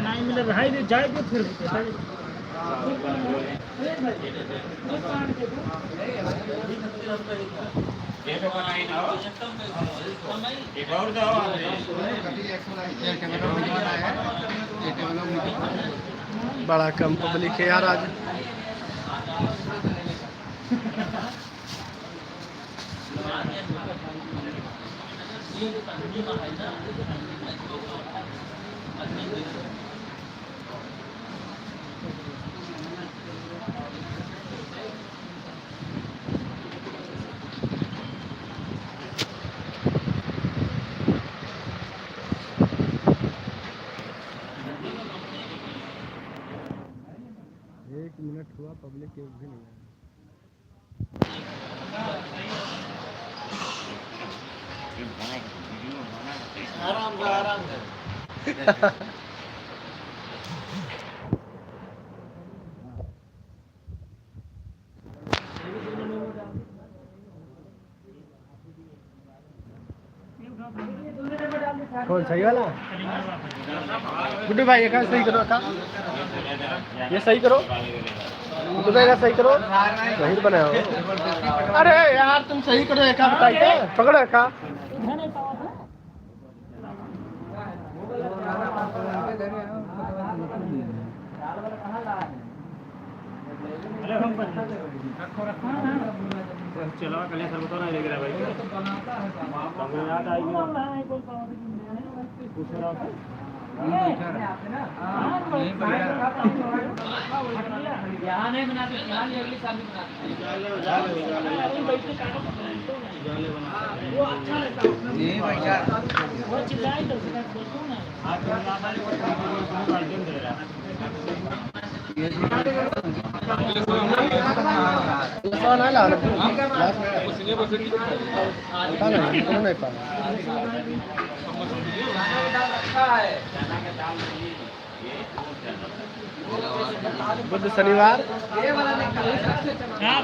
नहीं मिले रहाई दे जाएगा फिर बड़ा कम पब्लिक है यार आज। एक मिनट हुआ, पब्लिक एक भी नहीं है। आराम से कौन सही वाला? गुड्डू भाई एक सही करो का, ये सही करो, गुड्डू भाई का सही करो, सही बनाओ। अरे यार तुम सही करो, एक बताइए पकड़ो का। चलो कल सर बताओ ना लेकर भाई तुम्हें याद आएगी पूछ रहा हूं यहाँ नहीं बनाते, यहाँ अगली साल भी बनाते वो अच्छा लगता है वो चिल्लाए तो देखो ना बुध शनिवार करीब में है